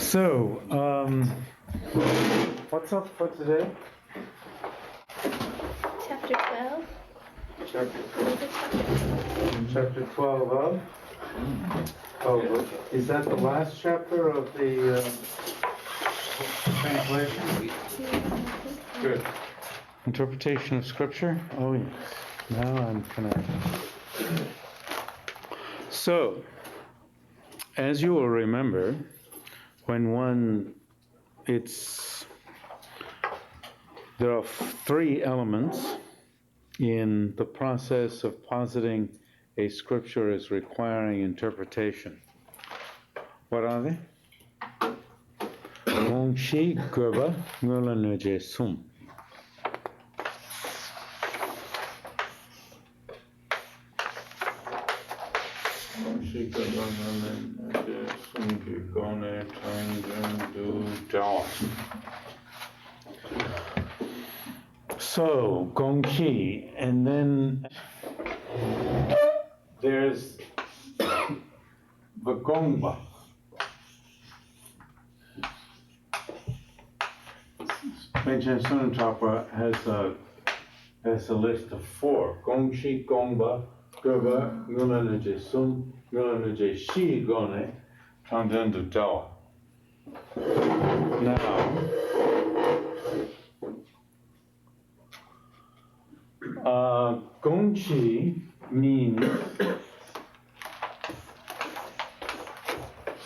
So, what's up for today? Chapter 12. Chapter 12 of? Oh, is that the last chapter of the translation? Good. Interpretation of Scripture? Oh, yes. Now I'm connected. So, as you will remember, when there are three elements in the process of positing a scripture as requiring interpretation. What are they? Gongshi, Gerba, Ngulaneje, Sum. Gongshi, Gerba, Ngulaneje, Sum, Gone, Tangen, Du, Dao. So, Gongshi, and then there's the Gongba. Mechen Sunatapa has a list of four. Gongshi, Gongba, Gerba, Ngulaneje Sum, Ngulaneje Shi Gone, Tangen Du Dao. Now, Gongshi means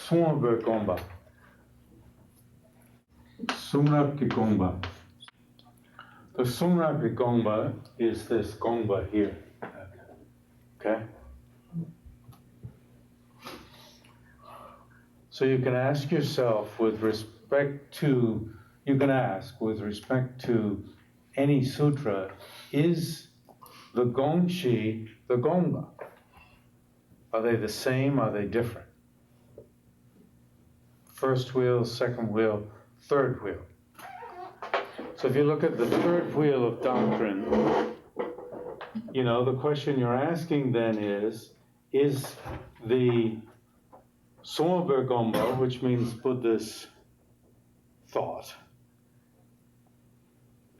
Sumbe Gongba. Sumrapki Gongba. The Sumrapki Gongba is this Gongba here. Okay? So you can ask yourself with respect to any sutra, is the Gongshi the Gongba? Are they the same? Are they different? First wheel, second wheel, third wheel. So if you look at the third wheel of doctrine, the question you're asking then is the Somaber Gomba, which means Buddhist thought,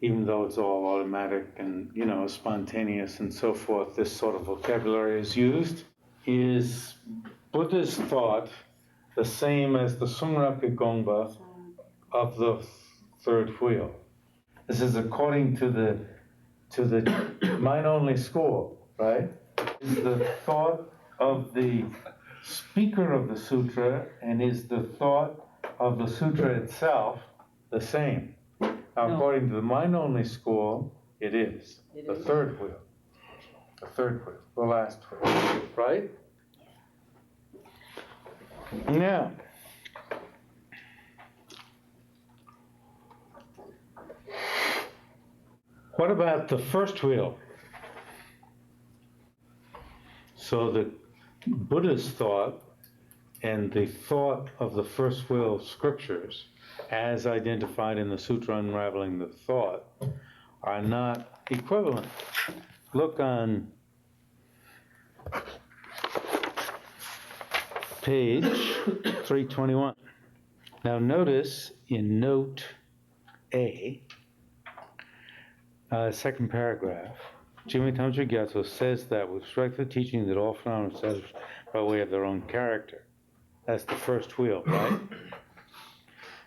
even though it's all automatic and, spontaneous and so forth, this sort of vocabulary is used, is Buddhist thought the same as the Sumrapki Gongba of the third wheel? This is according to the MindOnly school, right? Is the thought of the speaker of the sutra and is the thought of the sutra itself the same? Now, no. According to the MindOnly school, it is. The third wheel. The third wheel. The last wheel. Right? Now, what about the first wheel? So the Buddhist thought and the thought of the first wheel of scriptures, as identified in the Sutra Unraveling the Thought, are not equivalent. Look on page 321. Now notice in note A, second paragraph, Jimmy Tantra Gyatso says that with respect to the teaching that all phenomena are established by way of their own character. That's the first wheel, right?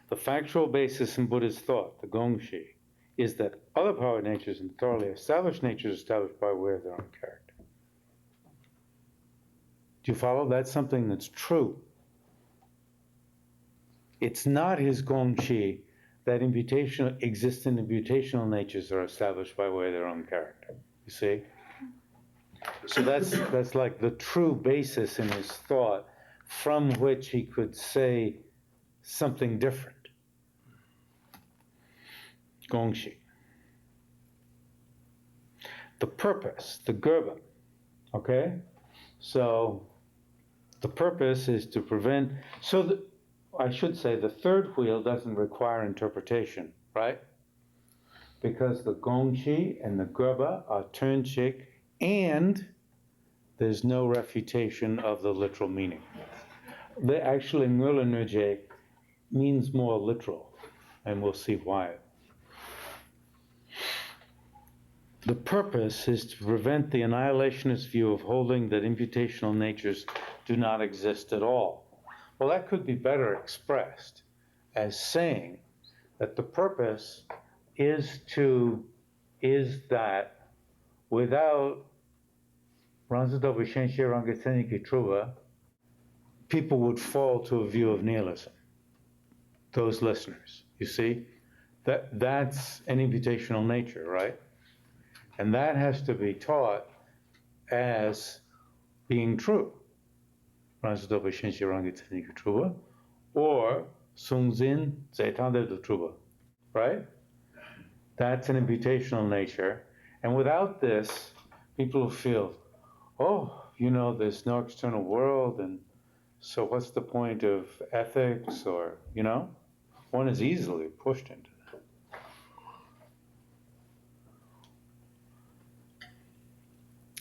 The factual basis in Buddhist thought, the Gongshi, is that other power natures and thoroughly established natures established by way of their own character. Do you follow? That's something that's true. It's not his Gongshi that existent imputational natures are established by way of their own character. You see? So that's like the true basis in his thought from which he could say something different. Gongshi. The purpose, the gerba, okay? So the purpose is to prevent, I should say the third wheel doesn't require interpretation, right? Because the Gongshi and the gerba are turnchik and there's no refutation of the literal meaning. They actually, Ngula Nuje means more literal, and we'll see why. The purpose is to prevent the annihilationist view of holding that imputational natures do not exist at all. Well, that could be better expressed as saying that the purpose is that without people would fall to a view of nihilism. Those listeners, you see, that's an imputational nature, right? And that has to be taught as being true. Or Sungzin Zaitande de Truba, right? That's an imputational nature. And without this, people feel, oh, there's no external world, and so what's the point of ethics, or, one is easily pushed into that.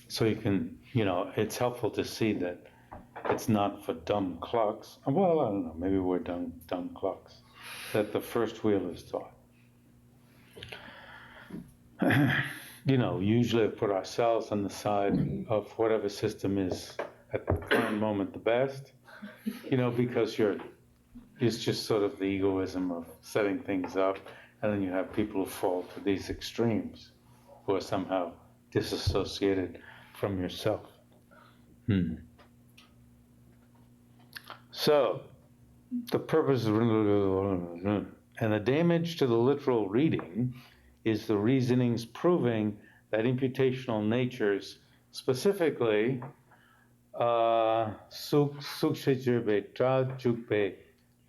So you can, it's helpful to see that it's not for dumb clucks. Well, I don't know, maybe we're dumb clucks. That the first wheel is taught. Usually put ourselves on the side of whatever system is at the current moment the best, because it's just sort of the egoism of setting things up, and then you have people who fall to these extremes who are somehow disassociated from yourself. So, the purpose of and the damage to the literal reading is the reasonings proving that imputational natures, specifically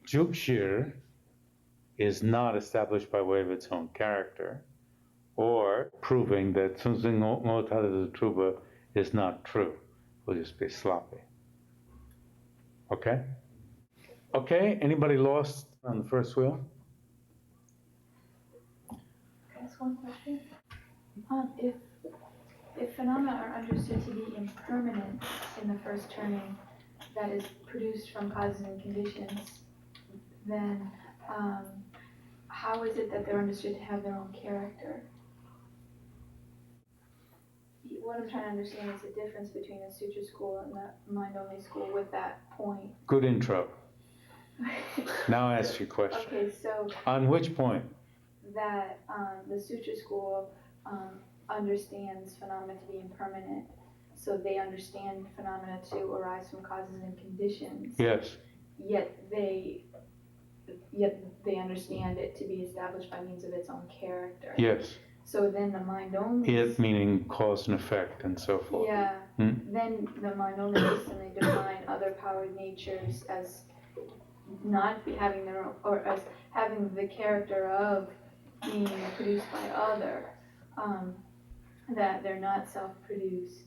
Jukshir, is not established by way of its own character, or proving that Sunzing Ngotada Truba is not true. We'll just be sloppy. Okay? Okay, anybody lost on the first wheel? Can I ask one question? If phenomena are understood to be impermanent in the first turning, that is produced from causes and conditions, then how is it that they're understood to have their own character? What I'm trying to understand is the difference between the Suture school and the Mind-Only school with that point. Good intro. Now ask your question. Okay, so... On which point? That the Suture school understands phenomena to be impermanent, so they understand phenomena to arise from causes and conditions. Yes. Yet they understand it to be established by means of its own character. Yes. So then the Mind-Only... It meaning cause and effect and so forth. Yeah. Then the Mind-Only system, they define other powered natures as not having their own, or as having the character of being produced by other, that they're not self-produced,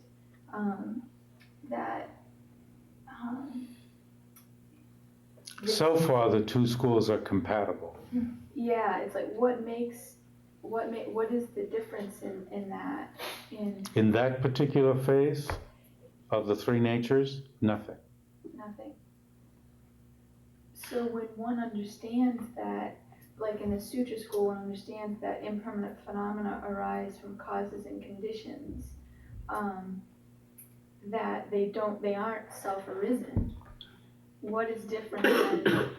so far the two schools are compatible. Yeah, it's like what is the difference in that? In that particular phase of the three natures, nothing. Nothing. So when one understands that, like in the Suture school, one understands that impermanent phenomena arise from causes and conditions, that they aren't self-arisen. What is different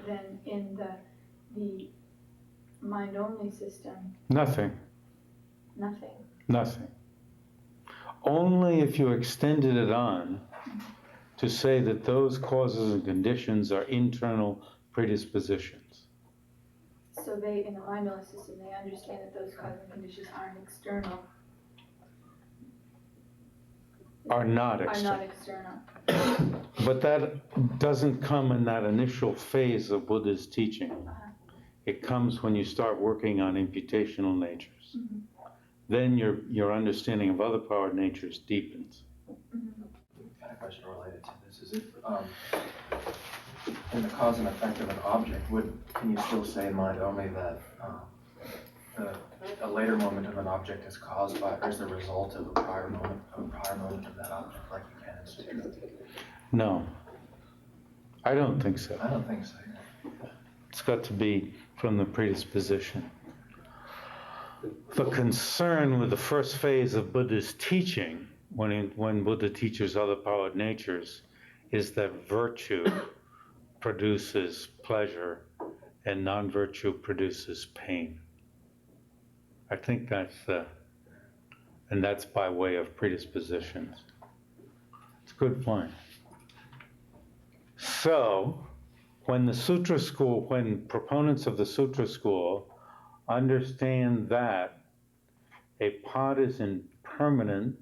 than in the Mind-Only system? Nothing. Nothing. Nothing. Only if you extended it on to say that those causes and conditions are internal predispositions. So they, in the Mind-Only system, they understand that those causes and conditions aren't external. Are not external. But that doesn't come in that initial phase of Buddha's teaching. It comes when you start working on imputational natures. Then your understanding of other powered natures deepens. Got a question related to this. Is it in the cause and effect of an object, can you still say in Mind-Only that a later moment of an object is caused by, or is the result of a prior moment of that object, like you can in Suture? No, I don't think so. I don't think so. It's got to be from the predisposition. The concern with the first phase of Buddha's teaching, when Buddha teaches other powered natures, is that virtue produces pleasure and non-virtue produces pain. I think and that's by way of predispositions. It's a good point. So, when proponents of the Sutra school understand that a pot is impermanent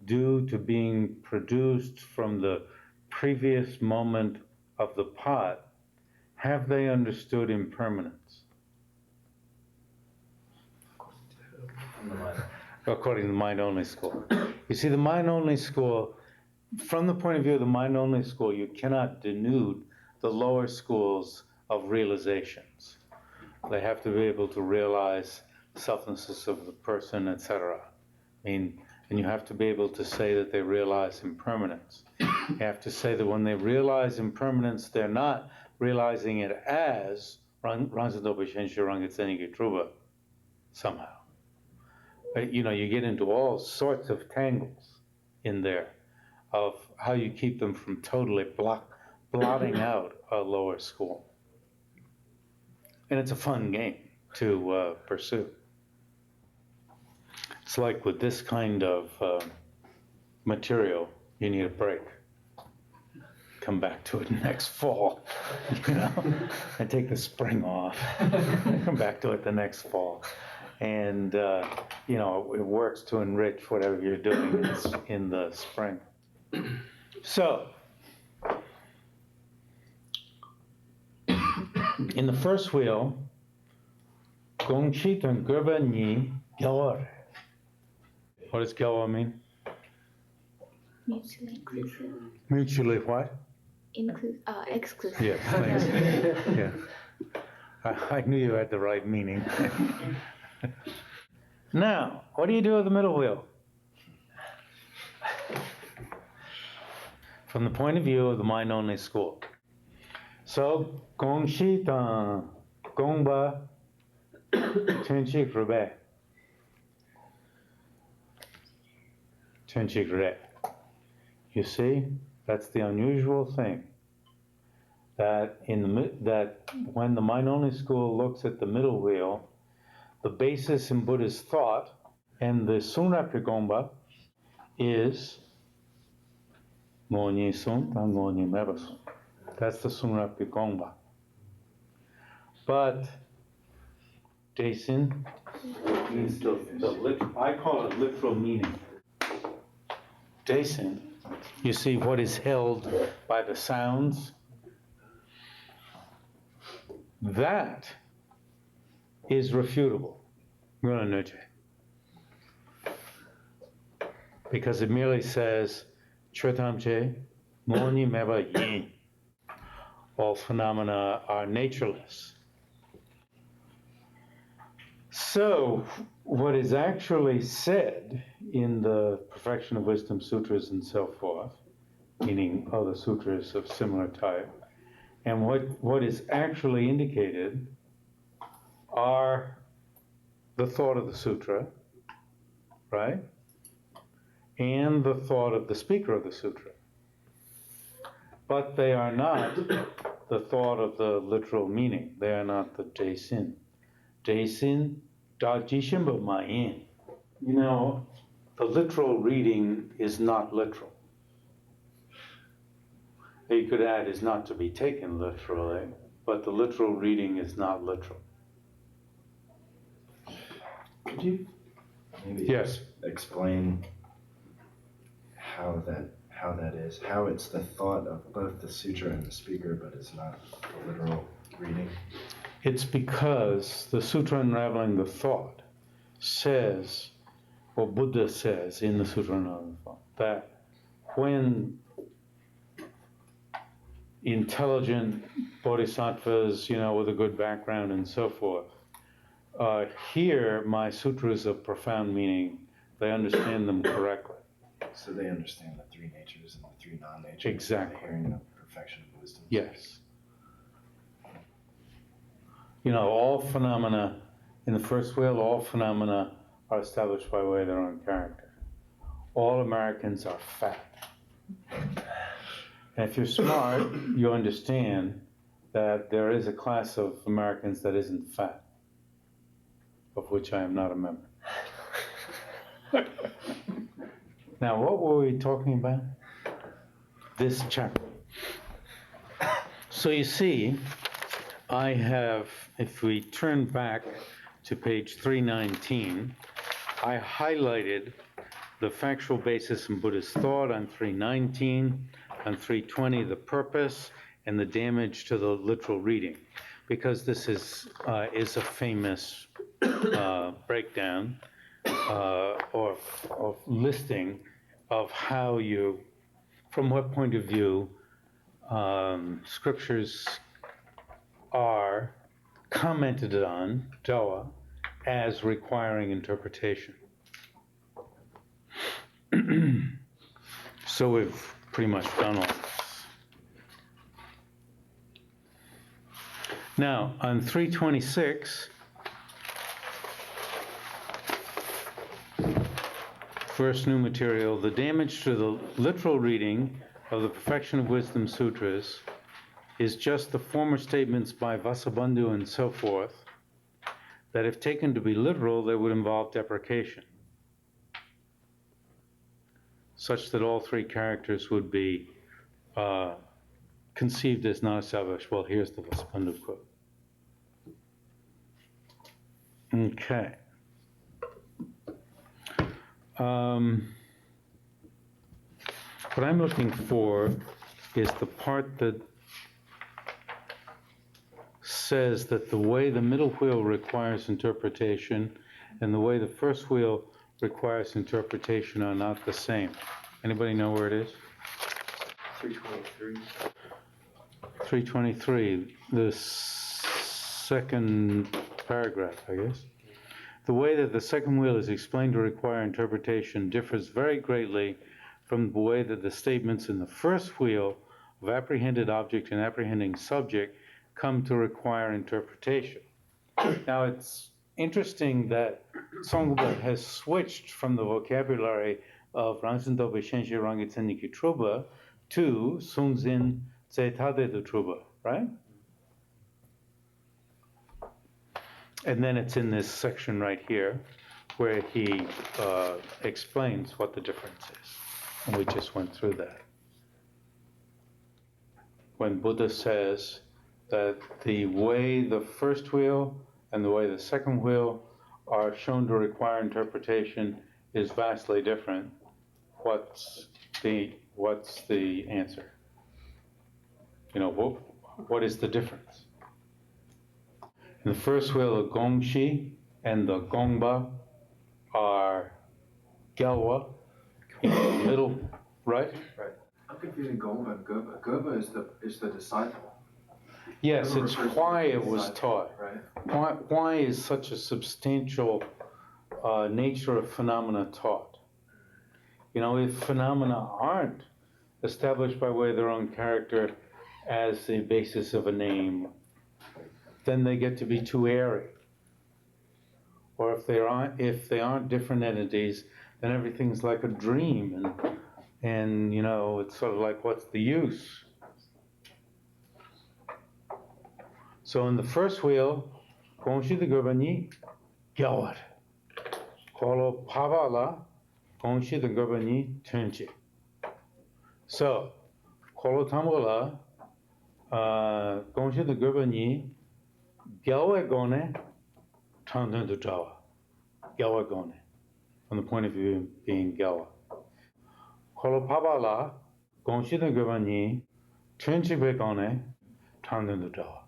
due to being produced from the previous moment of the pot, have they understood impermanence? According to the mind-only school. You see, the mind-only school, from the point of view of the mind-only school, you cannot denude the lower schools of realizations. They have to be able to realize selflessness of the person, etc. And you have to be able to say that they realize impermanence. You have to say that when they realize impermanence, they're not realizing it as somehow. You get into all sorts of tangles in there of how you keep them from totally blotting out a lower school. And it's a fun game to pursue. It's like with this kind of material, you need a break. Come back to it next fall, and take the spring off. Come back to it the next fall. And, it works to enrich whatever you're doing in the spring. So, in the first wheel, Gongshi and Gerba Ni Gyawar. What does Gyawar mean? Mutually inclusive. Mutually what? Exclusive. Yes, thanks. Yeah. I knew you had the right meaning. Now, what do you do with the middle wheel? From the point of view of the mind-only school. So, Gongshi ta Gongba Tenchik Rebe. Tenchik Re. You see, that's the unusual thing. That when the mind-only school looks at the middle wheel, the basis in Buddhist thought and the Sunrapri Gongba is Ngonyi Sun and Ngonyi Mebasun. That's the Sunrapri Gongba. But Jason means I call it literal meaning. Jason, you see what is held by the sounds? That is refutable. Because it merely says, Chetamche, Moni Meba Yin. All phenomena are natureless. So, what is actually said in the Perfection of Wisdom Sutras and so forth, meaning other sutras of similar type, and what is actually indicated are the thought of the sutra, right? And the thought of the speaker of the sutra. But they are not the thought of the literal meaning. They are not the Jasin. Jasin, da Jishimba Mayin. The literal reading is not literal. You could add is not to be taken literally, but the literal reading is not literal. Could you maybe explain how that is? How it's the thought of both the sutra and the speaker, but it's not the literal reading? It's because the Sutra Unraveling the Thought says, or Buddha says in the Sutra Unraveling the Thought, that when intelligent bodhisattvas, with a good background and so forth, hear my sutras of profound meaning, they understand them correctly. So they understand the three natures and the three non-natures. Exactly. Hearing the perfection of wisdom. Yes. You know, all phenomena, in the first wheel, all phenomena are established by way of their own character. All Americans are fat. And if you're smart, you understand that there is a class of Americans that isn't fat, of which I am not a member. Now, what were we talking about? This chapter. So you see, I have, if we turn back to page 319, I highlighted the factual basis in Buddhist thought on 319, on 320, the purpose and the damage to the literal reading, because this is a famous breakdown or listing of how you, from what point of view, scriptures are commented on, Doa, as requiring interpretation. So we've pretty much done all this. Now, on 326, first new material, the damage to the literal reading of the Perfection of Wisdom Sutras is just the former statements by Vasubandhu and so forth, that if taken to be literal, they would involve deprecation, such that all three characters would be conceived as not established. Well, here's the Vasubandhu quote. Okay. What I'm looking for is the part that says that the way the middle wheel requires interpretation and the way the first wheel requires interpretation are not the same. Anybody know where it is? 323. 323, the second paragraph, I guess. The way that the second wheel is explained to require interpretation differs very greatly from the way that the statements in the first wheel of apprehended object and apprehending subject come to require interpretation. Now, it's interesting that Songpa has switched from the vocabulary of Rangzhen Shenshi Rangitseniki Truba to Sungzin Zetade de Truba, right? And then it's in this section right here where he explains what the difference is. And we just went through that. When Buddha says that the way the first wheel and the way the second wheel are shown to require interpretation is vastly different, what's the answer? You know, what is the difference? In the first wheel, the gongshi and the gongba are gelwa, in the middle, right? Right. I'm confusing Gomba and Gerba. Gerba is the disciple. Yes, Gerba it's refers to why the it was disciple, taught. Right. Why is such a substantial nature of phenomena taught? You know, if phenomena aren't established by way of their own character as the basis of a name, then they get to be too airy. Or if they aren't different entities, then everything's like a dream, and you know, it's sort of like, what's the use? So in the first wheel, Gongshi de Gerbani Gyawar. Kolo Pavala, Gongshi de Gerbani Tunchi. So, Kolo Tamula, Gongshi de Gerbani Gyawa Gone, Tandun de Jawa. Gyawa Gone, from the point of view of being Gyawa. Kolo Pavala, Gongshi de Gerbani Tunchi Begone, Tandun de Jawa.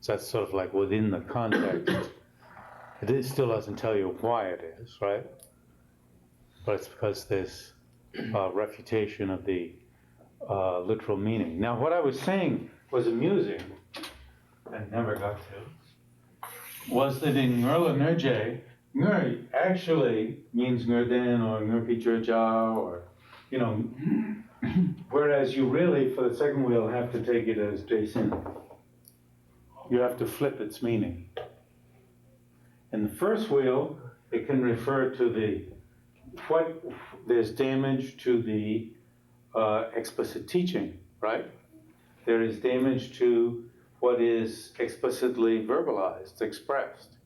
So that's sort of like within the context. It still doesn't tell you why it is, right? But it's because there's refutation of the literal meaning. Now, what I was saying was amusing, and never got to, was that in Ngerla Nerje, Nger actually means Ngerden or Ngerpi Jerja, or, you know, whereas you really, for the second wheel, have to take it as Jason. you have to flip its meaning. In the first wheel, it can refer to there's damage to the explicit teaching, right? There is damage to what is explicitly verbalized, expressed.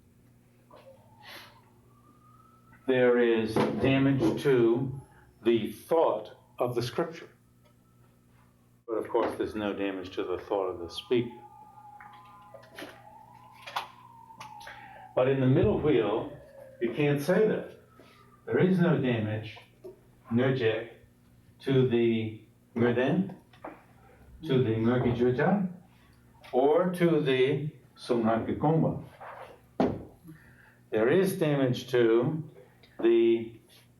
There is damage to the thought of the scripture. But of course, there's no damage to the thought of the speaker. But in the middle wheel, you can't say that. There is no damage, nöje, to the ngöden, to the ngögi or to the sumhake komba. There is damage to the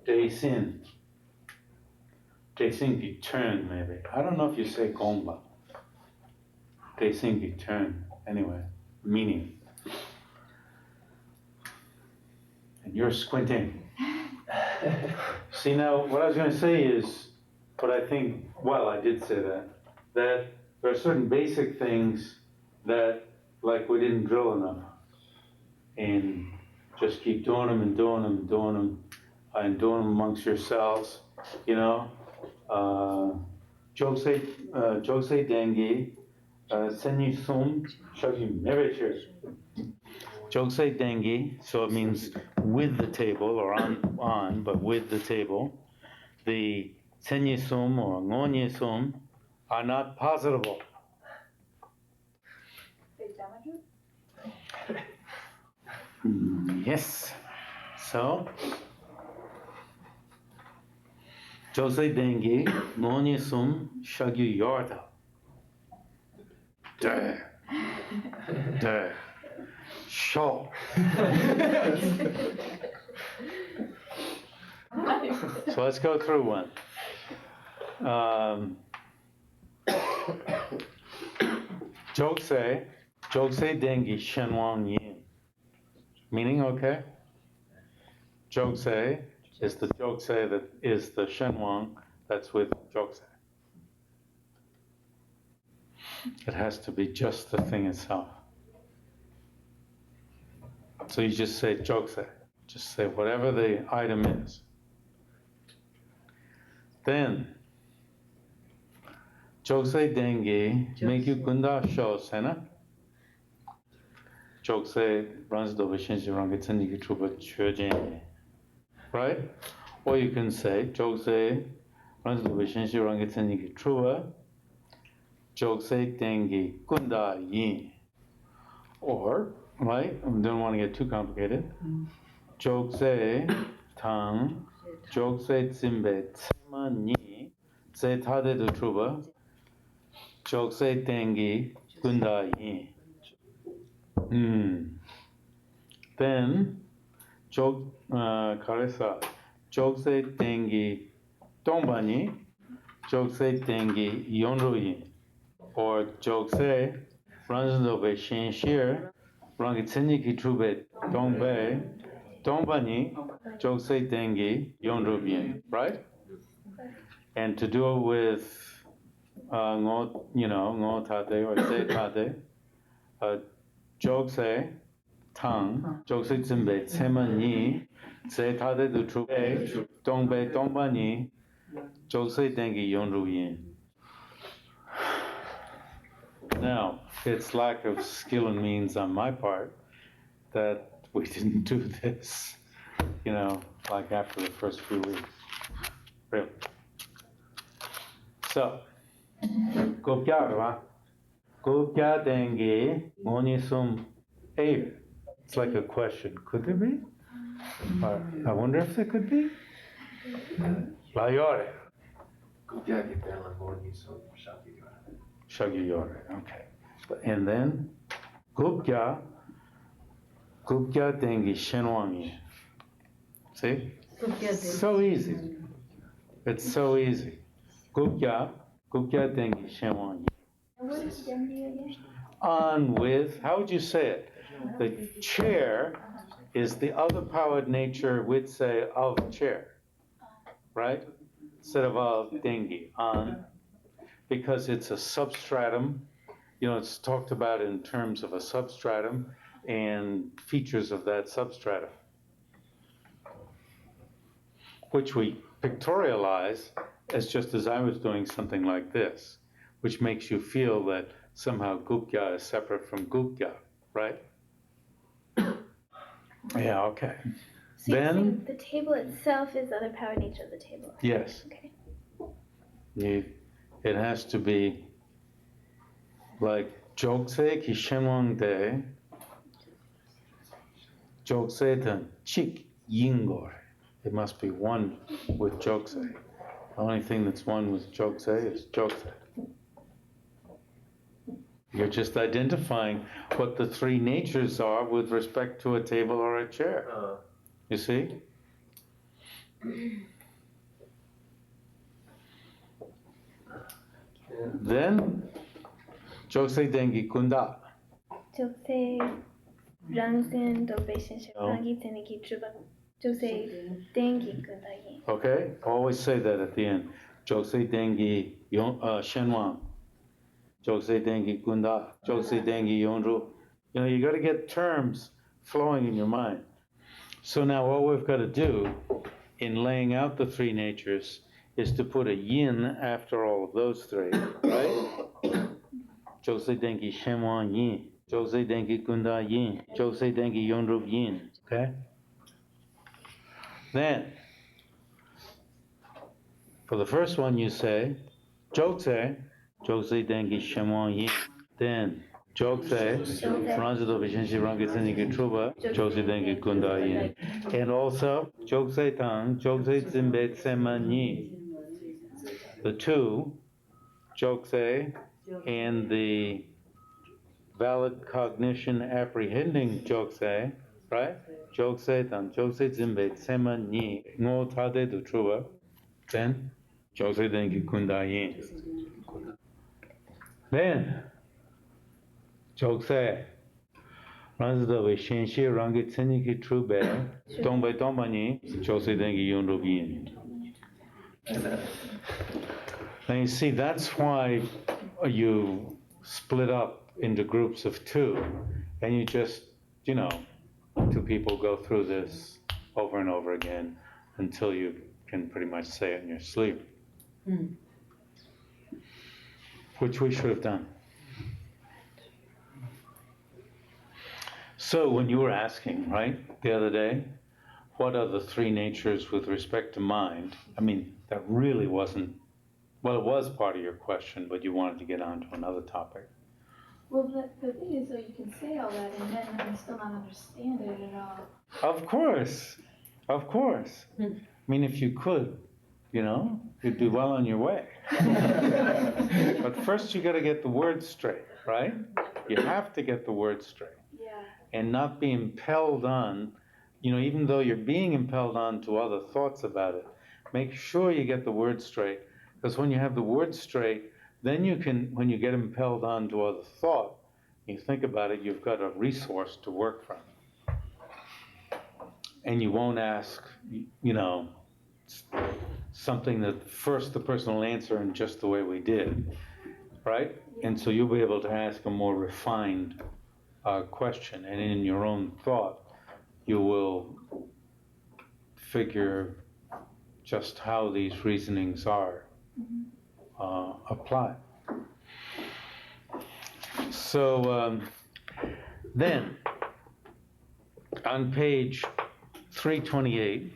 deisin. Deisin be turned, maybe. I don't know if you say komba. Deisin be turned, anyway, meaning. And you're squinting. See, now, what I was going to say is, but I think, well, I did say that there are certain basic things that, like, we didn't drill enough. And just keep doing them and doing them and doing them, and doing them amongst yourselves, you know. Josei dengi, senyi sum, shagi mevecher. Josei dengi, so it means with the table, or on, but with the table. The senyi sum or ngonye sum are not positable. They damage it? Yes. So, Josei dengi, ngonye sum, shagyu yorta. Duh. Sure. So let's go through one. Josei dengi shenwang yin. Meaning, okay? Josei is the josei that is the shenwang that's with josei. It has to be just the thing itself. So you just say josei. Just say whatever the item is. Then, josei dengi meikyu kunda sho sena. Josei runs the vishinji rangatani truba chöjen. Right? Or you can say josei runs the vishinji rangatani truba josei dengi kunda yin. Or, right? I don't want to get too complicated. Josei tang josei tsimbe tsema ni tse tade du truba josei dengi kunda yin. Then karesa josei dengi donbani josei dengi yonru yin. Or josei runs the vishin shir rangi tsenyi ki trube dongbe donbani josei dengi yonru yin. Right? And to do it with ngo tate or se tate, josei tang josei tsimbe tsema ni se tate du trube dongbe donbani josei dengi yonru yin. Now, it's lack of skill and means on my part that we didn't do this, like after the first few weeks. Really. So, Gopya dengi monisum eir. It's like a question. Could there be? I wonder if there could be. Layore. Shagyu yore. Okay. And then Gupya dengi shenwang. See? So easy. It's so easy. Gupya dengi shenwang. And what is dengi again? On with, how would you say it? The chair is the other powered nature, we'd say, of chair. Right? Instead of dengi, on. Because it's a substratum you know, it's talked about in terms of a substratum and features of that substratum, which we pictorialize as just as I was doing something like this, which makes you feel that somehow Gupya is separate from Gupya, right? Yeah, okay. So you're Then- saying the table itself is the other power nature of the table? Yes. Okay. It has to be like Jokse ki Shenwang De, Jokse Tan Chik Yingor. It must be one with Jokse. The only thing that's one with Jokse is Jokse. You're just identifying what the three natures are with respect to a table or a chair. You see? Then, Jokse Dengi Kunda. Jose Rangsen Deprecation No. Rangi Teneki Chuba Jose Dengi Kundayi. Okay? Always say that at the end. Jokse Dengi Shenwang. Jokse Dengi Kunda. Jokse Dengi Yonru. You know, you got to get terms flowing in your mind. So now what we've got to do in laying out the three natures is to put a yin after all of those three, right? Josei Denki Shenwan Yin, Josei Denki Gunda Yin, Josei Denki Yonru Yin, okay? Then, for the first one you say, Josei Denki Shenwan Yin. Then, Josei, Ranzido Vishenshi Rangi Truba, Josei Denki Gunda Yin. And also, Josei Tang, Josei Zimbe Tseman Yin. The two, Josei and the valid cognition apprehending Josei, right? Josei Tang, Josei Zimbe Tseman Yin. Ngo Tade Du Truba. Then, Josei Denki Gunda Yin. Then, Josei, Ranzido Vishenshi Rangi Tseniki Trube, Dongbai Dombani, Josei Denki Yonru Yin. Now you see, that's why you split up into groups of two, and you just, you know, two people go through this over and over again until you can pretty much say it in your sleep. Which we should have done. So when you were asking, right, the other day, what are the three natures with respect to mind? I mean, that really wasn't, well, it was part of your question, but you wanted to get on to another topic. Well, the thing is, though, you can say all that and then still not understand it at all. Of course, of course. I mean, if you could, you know, you'd be well on your way. But first you gotta get the words straight, right? You have to get the words straight. Yeah. And not be impelled on, you know, even though you're being impelled on to other thoughts about it, make sure you get the words straight. Because when you have the words straight, then you can, when you get impelled on to other thought, you think about it, you've got a resource to work from. And you won't ask, you know, something that first the person will answer in just the way we did, right? And so you'll be able to ask a more refined question, and in your own thought, you will figure just how these reasonings are applied. So then, on page 328,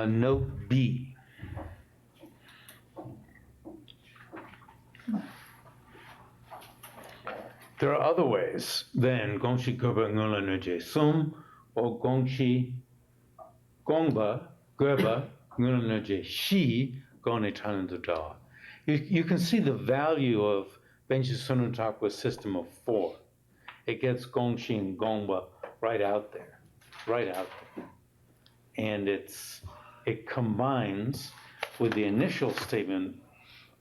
note B. There are other ways than gongshi goba ngola nuje sum or gongshi gongba goba ngola nuje shi gone da. You can see the value of Benji Sunutakwa's system of four. It gets gongshi and gongba right out there. And it combines with the initial statement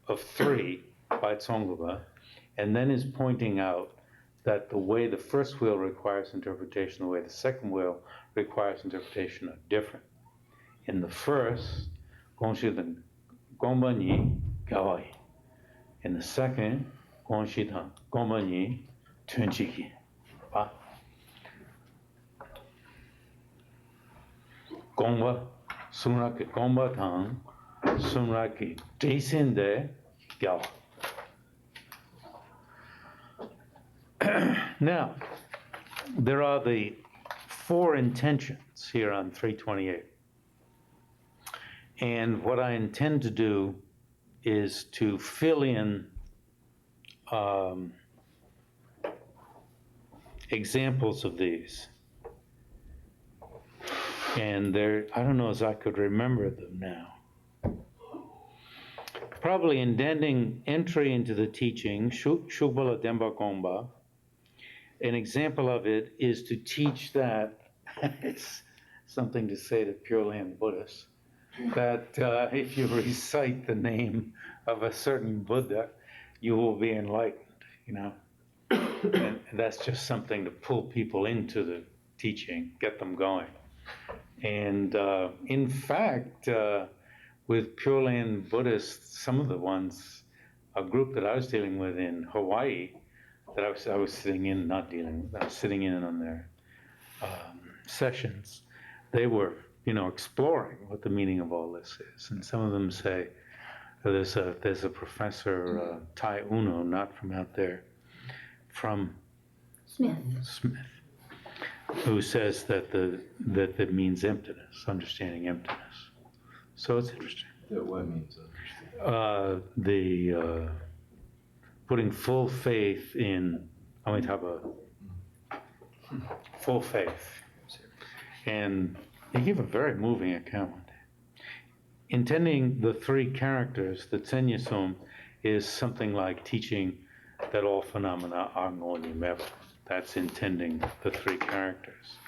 of three by Tsongkhapa, and then is pointing out that the way the first wheel requires interpretation, the way the second wheel requires interpretation are different. In the first, Gongshitang Gomba Ni Gawai. And the second, Gongshitang Gomba Ni Tunchiki. Gomba Sunraki Gomba Tang Sunraki Desinde Gawa. Now, there are the 4 intentions here on 328. And what I intend to do is to fill in examples of these. And I don't know as I could remember them now. Probably intending entry into the teaching, Shubala Demba Gomba. An example of it is to teach that, it's something to say to Pure Land Buddhists, that if you recite the name of a certain Buddha, you will be enlightened, you know? And that's just something to pull people into the teaching, get them going. And in fact, with Pure Land Buddhists, some of the ones, a group that I was dealing with in Hawaii, that I was sitting in, not dealing with, I was sitting in on their sessions, they were, you know, exploring what the meaning of all this is. And some of them say, there's a professor, Tai Uno, not from out there, from Smith. Who says that means emptiness, understanding emptiness. So it's interesting. What means understanding? Putting full faith in Amitabha, full faith. And he gave a very moving account. Intending the 3 characters, the Tsenyasum, is something like teaching that all phenomena are ngonimeva. That's intending the 3 characters.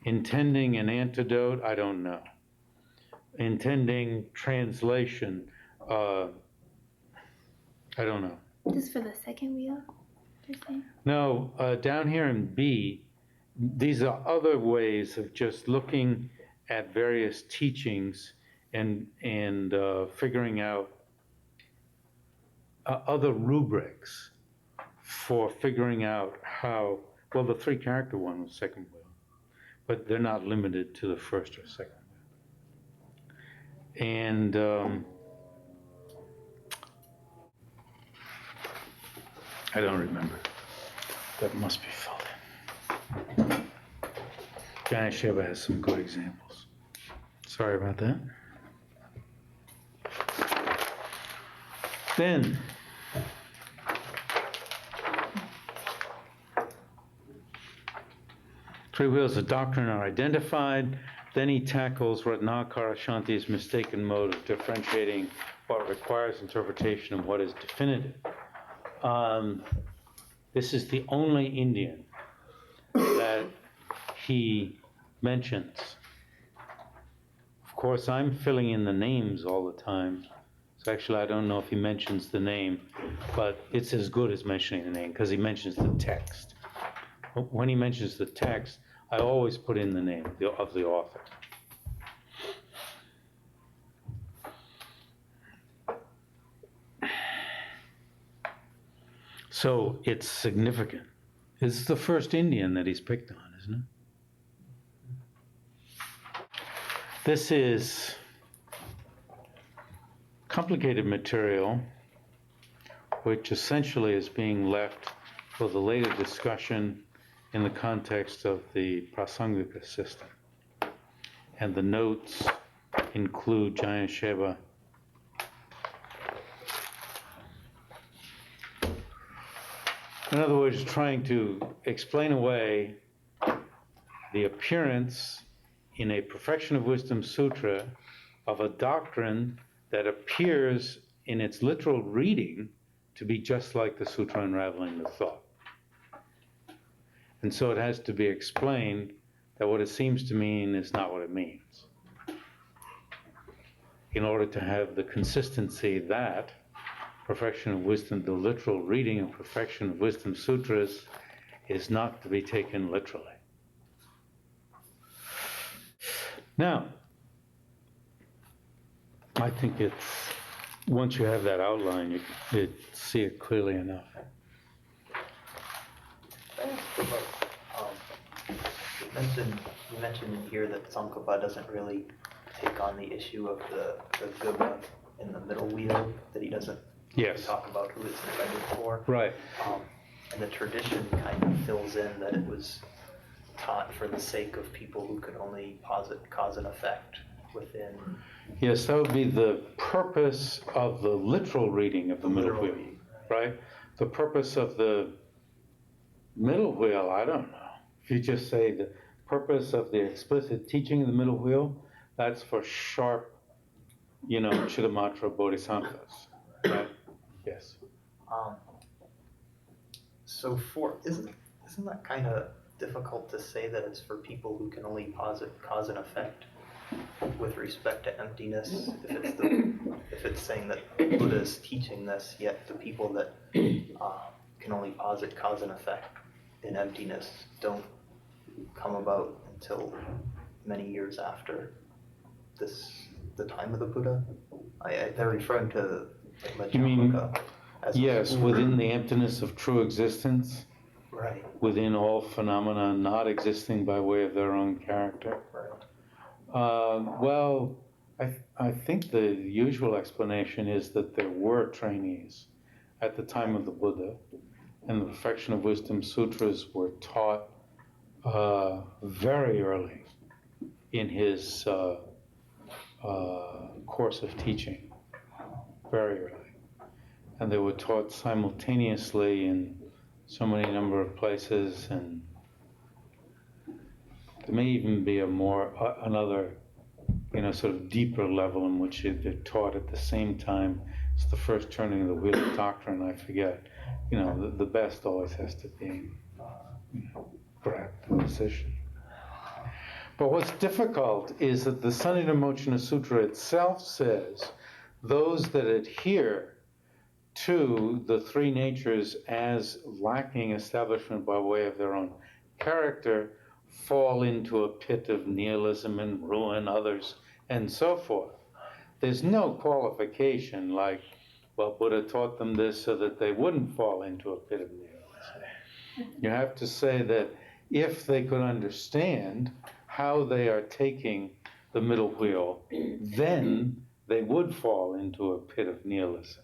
Intending an antidote, I don't know. Intending translation, I don't know. Just for the second wheel, you're saying? No, down here in B, these are other ways of just looking at various teachings and figuring out other rubrics for figuring out how, well, the 3 character one was second wheel, but they're not limited to the first or second wheel. And I don't remember. That must be filled in. Ganesheva has some good examples. Sorry about that. Then, three wheels of doctrine are identified. Then he tackles Ratnakara Shanti's mistaken mode of differentiating what requires interpretation and what is definitive. This is the only Indian that he mentions. Of course, I'm filling in the names all the time. So actually, I don't know if he mentions the name, but it's as good as mentioning the name because he mentions the text. When he mentions the text, I always put in the name of the author. So it's significant. It's the first Indian that he's picked on, isn't it? This is complicated material, which essentially is being left for the later discussion in the context of the Prasangika system. And the notes include Jayansheva. In other words, trying to explain away the appearance in a Perfection of Wisdom Sutra of a doctrine that appears in its literal reading to be just like the Sutra Unraveling the Thought. And so it has to be explained that what it seems to mean is not what it means, in order to have the consistency that Perfection of Wisdom, the literal reading of Perfection of Wisdom Sutras, is not to be taken literally. Now, I think it's, once you have that outline, you see it clearly enough. Can I ask about, you mentioned in here that Tsongkhapa doesn't really take on the issue of the Buddha in the middle wheel, that he doesn't Yes. talk about who it's intended for. Right. And the tradition kind of fills in that it was taught for the sake of people who could only posit cause and effect within. Yes, that would be the purpose of the literal reading of the middle literal wheel, reading. right? The purpose of the middle wheel, I don't know. If you just say the purpose of the explicit teaching of the middle wheel, that's for sharp, Chittamatra bodhisattvas, right? Yes. So isn't that kind of difficult to say that it's for people who can only posit cause and effect with respect to emptiness? If it's saying that Buddha is teaching this, yet the people that can only posit cause and effect in emptiness don't come about until many years after the time of the Buddha. They're referring to You mean, Madhyamaka as yes, within the emptiness of true existence, right. within all phenomena not existing by way of their own character. Right. Well, I think the usual explanation is that there were trainees at the time of the Buddha, and the Perfection of Wisdom Sutras were taught very early in his course of teaching, very early. And they were taught simultaneously in so many number of places, and there may even be another, sort of deeper level in which they're taught at the same time. It's the first turning of the wheel of doctrine, I forget. The best always has to be correct, the decision. But what's difficult is that the Sanghita Sutra itself says those that adhere to the three natures as lacking establishment by way of their own character fall into a pit of nihilism and ruin others and so forth. There's no qualification like, well, Buddha taught them this so that they wouldn't fall into a pit of nihilism. You have to say that if they could understand how they are taking the middle wheel, then they would fall into a pit of nihilism.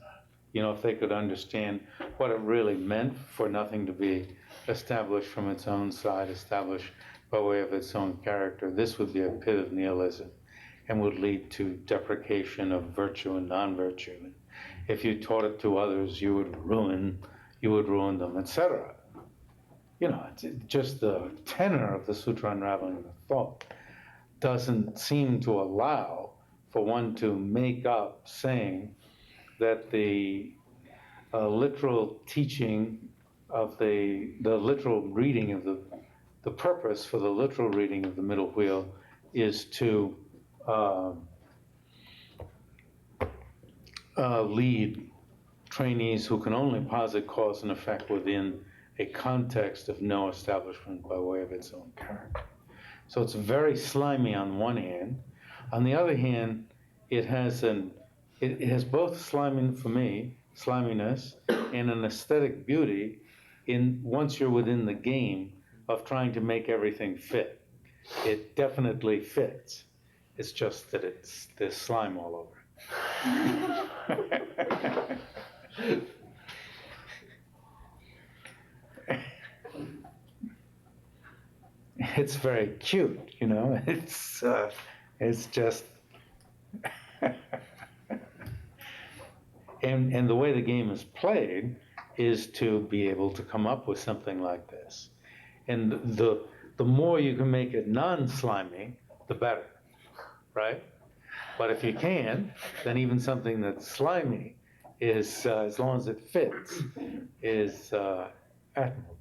If they could understand what it really meant for nothing to be established from its own side, established by way of its own character, this would be a pit of nihilism and would lead to deprecation of virtue and non-virtue. If you taught it to others, you would ruin them, etc. Just the tenor of the Sutra Unraveling the Thought doesn't seem to allow for one to make up saying that the literal teaching of the literal reading of the purpose for the literal reading of the middle wheel is to lead trainees who can only posit cause and effect within a context of no establishment by way of its own character. So it's very slimy on one hand. On the other hand, it has both sliminess and an aesthetic beauty once you're within the game of trying to make everything fit. It definitely fits. It's just that there's slime all over it. It's very cute, It's just, and the way the game is played is to be able to come up with something like this. And the more you can make it non-slimy, the better, right? But if you can, then even something that's slimy is, as long as it fits, is admirable.